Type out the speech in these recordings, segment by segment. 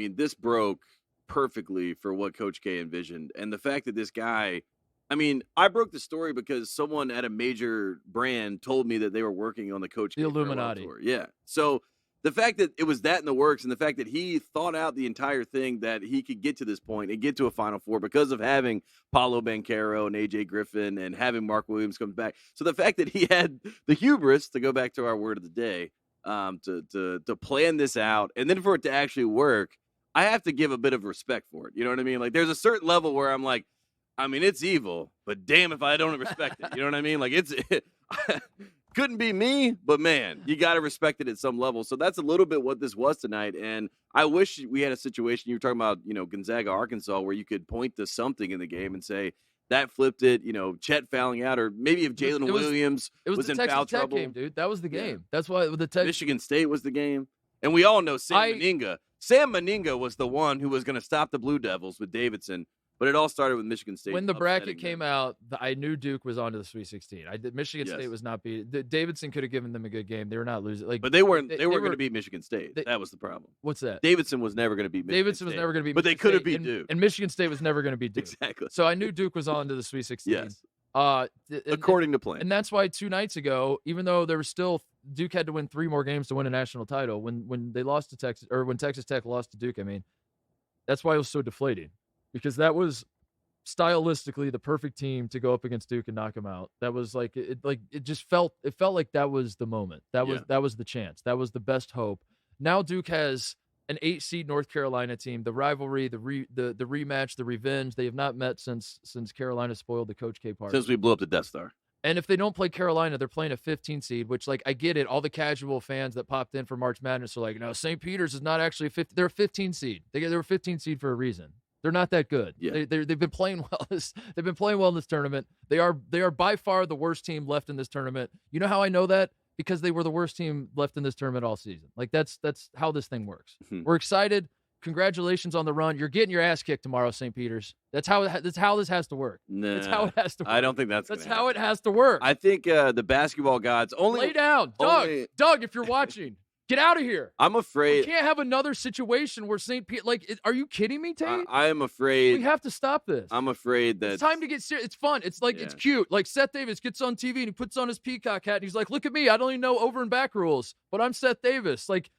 mean, this broke perfectly for what Coach K envisioned. And the fact that this guy, I mean, I broke the story because someone at a major brand told me that they were working on the Coach K Illuminati tour. Yeah. So the fact that it was that in the works and the fact that he thought out the entire thing that he could get to this point and get to a Final Four because of having Paolo Banchero and AJ Griffin and having Mark Williams come back. So the fact that he had the hubris, to go back to our word of the day, to plan this out and then for it to actually work, I have to give a bit of respect for it. You know what I mean? Like, there's a certain level where I'm like, I mean, it's evil, but damn if I don't respect it. You know what I mean? Like, couldn't be me, but man, you got to respect it at some level. So that's a little bit what this was tonight. And I wish we had a situation, you were talking about, Gonzaga, Arkansas, where you could point to something in the game and say, that flipped it, Chet fouling out, or maybe if Jalen Williams was in foul trouble. Game, dude. That was the game. Yeah. That's why Michigan State was the game. And we all know Sam Meninga was the one who was going to stop the Blue Devils with Davidson. But it all started with Michigan State. When the bracket came out, I knew Duke was on to the Sweet 16. Michigan State was not beat. Davidson could have given them a good game. They were not losing. But they weren't going to beat Michigan State. That was the problem. What's that? Davidson was never going to beat Michigan State. Was never going to beat But Michigan they could have beat Duke. And Michigan State was never going to beat Duke. Exactly. So I knew Duke was on to the Sweet 16. Yes. According to plan. And that's why 2 nights ago, even though there was still Duke had to win 3 more games to win a national title, when they lost to Texas, or when Texas Tech lost to Duke, I mean, that's why it was so deflating, because that was stylistically the perfect team to go up against Duke and knock them out. That was like it felt like that was the moment. That was the chance. That was the best hope. Now Duke has an 8-seed North Carolina team. The rivalry, the rematch, the revenge. They have not met since Carolina spoiled the Coach K party. Since we blew up the Death Star. And if they don't play Carolina, they're playing a 15 seed, which, like, I get it. All the casual fans that popped in for March Madness are like, no, St. Peter's is not actually they're a 15 seed. They're a 15 seed for a reason. They're not that good. Yeah. They've been playing well. They've been playing well in this tournament. They are by far the worst team left in this tournament. You know how I know that? Because they were the worst team left in this tournament all season. Like, that's how this thing works. Mm-hmm. We're excited. Congratulations on the run. You're getting your ass kicked tomorrow, St. Peter's. That's how this has to work. Nah, that's how it has to work. I don't think that's how it has to work. I think the basketball gods only lay down, Doug. If you're watching, get out of here. I'm afraid we can't have another situation where St. Pete. Like, are you kidding me, Tate? I am afraid we have to stop this. I'm afraid that it's time to get serious. It's fun. It's like It's cute. Like, Seth Davis gets on TV and he puts on his peacock hat and he's like, "Look at me. I don't even know over and back rules, but I'm Seth Davis." Like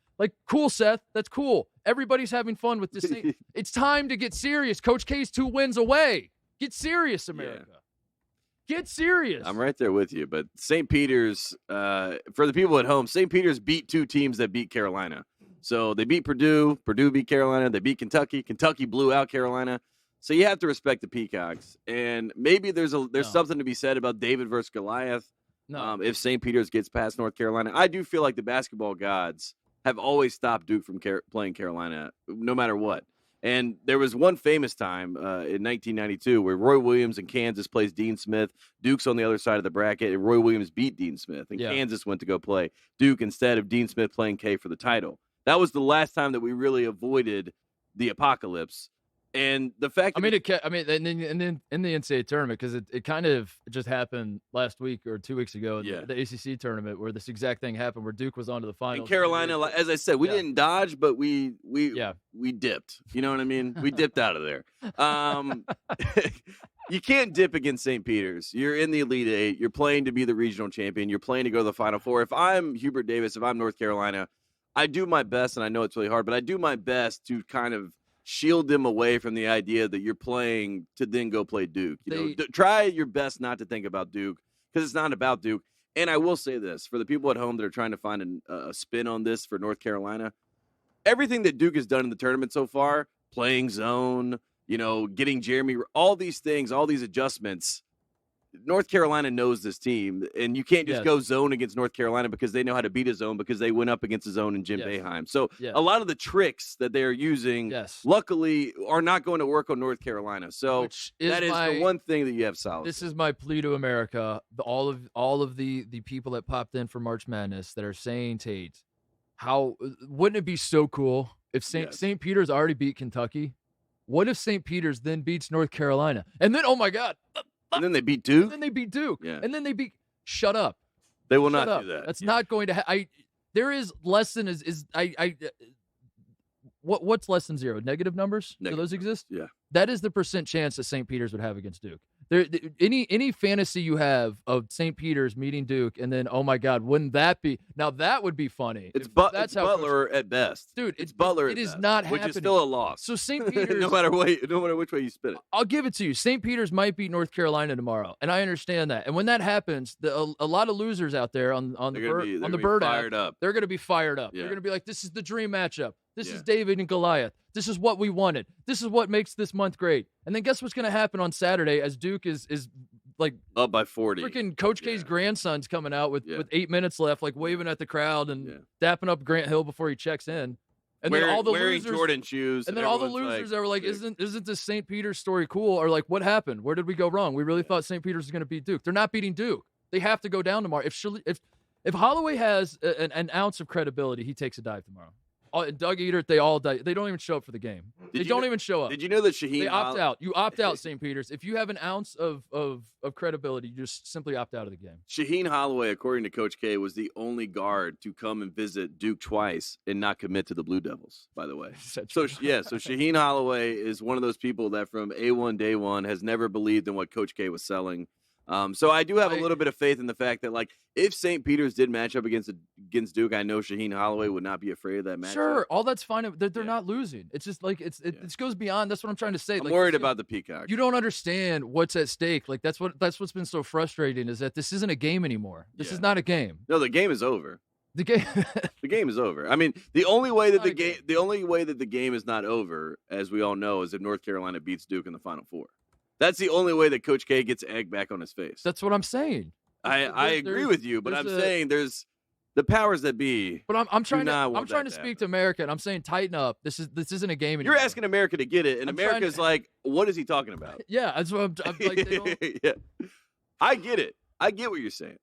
cool, Seth. That's cool. Everybody's having fun with this thing. It's time to get serious. Coach K's 2 wins away. Get serious, America. Yeah. Get serious. I'm right there with you. But St. Peter's, for the people at home, St. Peter's beat 2 teams that beat Carolina. So they beat Purdue. Purdue beat Carolina. They beat Kentucky. Kentucky blew out Carolina. So you have to respect the Peacocks. And maybe there's something to be said about David versus Goliath. No. If St. Peter's gets past North Carolina. I do feel like the basketball gods have always stopped Duke from playing Carolina, no matter what. And there was one famous time in 1992 where Roy Williams and Kansas plays Dean Smith. Duke's on the other side of the bracket, and Roy Williams beat Dean Smith. And Kansas went to go play Duke instead of Dean Smith playing K for the title. That was the last time that we really avoided the apocalypse. And the fact and then in the NCAA tournament, because it kind of just happened last week or 2 weeks ago in the ACC tournament, where this exact thing happened, where Duke was on to the finals. In Carolina, as I said, we didn't dodge, but we dipped. You know what I mean? We dipped out of there. You can't dip against St. Peter's. You're in the Elite Eight. You're playing to be the regional champion. You're playing to go to the Final Four. If I'm Hubert Davis, if I'm North Carolina, I do my best, and I know it's really hard, but I do my best to kind of shield them away from the idea that you're playing to then go play Duke. Try your best not to think about Duke, because it's not about Duke. And I will say this, for the people at home that are trying to find a spin on this for North Carolina, everything that Duke has done in the tournament so far, playing zone, getting Jeremy, all these things, all these adjustments, North Carolina knows this team, and you can't just go zone against North Carolina because they know how to beat a zone because they went up against a zone in Jim Boeheim. So a lot of the tricks that they're using, luckily, are not going to work on North Carolina. So that is the one thing that you have solid. This is my plea to America. All of the people that popped in for March Madness that are saying, Tate, how wouldn't it be so cool if St. Peter's already beat Kentucky? What if St. Peter's then beats North Carolina? And then, oh my God. And then they beat Duke? And then they beat Duke. Yeah. And then they beat – shut up. They will not do that. That's not going to – there is lesson what's less than 0? Negative numbers? Negative. Do those exist? Yeah. That is the % chance that St. Peter's would have against Duke. Any fantasy you have of St. Peter's meeting Duke, and then, oh my God, wouldn't that be? Now that would be funny. It's Butler at best, dude. It's Butler. It is not happening, which is still a loss. So St. Peter's, no matter which way you spin it, I'll give it to you. St. Peter's might beat North Carolina tomorrow, and I understand that. And when that happens, a lot of losers out there on the Bird app, they're going to be fired up. Yeah. They're going to be like, "This is the dream matchup. This is David and Goliath. This is what we wanted. This is what makes this month great." And then guess what's going to happen on Saturday as Duke is like up by 40. Freaking Coach K's grandson's coming out with 8 minutes left, like waving at the crowd and dapping up Grant Hill before he checks in. And then all the wearing losers, Jordan shoes. And then all the losers that were like, isn't this St. Peter's story cool? Or like, what happened? Where did we go wrong? We really thought St. Peter's was going to beat Duke. They're not beating Duke. They have to go down tomorrow. If Holloway has an ounce of credibility, he takes a dive tomorrow. Doug Edert, they all die. They don't even show up for the game. They don't even show up. Did you know that Shaheen? They opt out. You opt out, St. Peter's. If you have an ounce of credibility, you just simply opt out of the game. Shaheen Holloway, according to Coach K, was the only guard to come and visit Duke twice and not commit to the Blue Devils, by the way. So Shaheen Holloway is one of those people that from A1 day one has never believed in what Coach K was selling. So I do have a little bit of faith in the fact that, like, if St. Peter's did match up against Duke, I know Shaheen Holloway would not be afraid of that matchup. Sure, all that's fine. They're not losing. It's just like it goes beyond. That's what I'm trying to say. I'm worried about the Peacock. You don't understand what's at stake. Like that's what's been so frustrating is that this isn't a game anymore. This is not a game. No, the game is over. The game the game is over. I mean, the only way that the game is not over, as we all know, is if North Carolina beats Duke in the Final Four. That's the only way that Coach K gets egg back on his face. That's what I'm saying. I agree with you, but I'm saying there's the powers that be. But I'm trying to speak to America, and I'm saying tighten up. This isn't a game anymore. You're asking America to get it, and America's like, what is he talking about? Yeah, that's what I'm like. Yeah, I get it. I get what you're saying.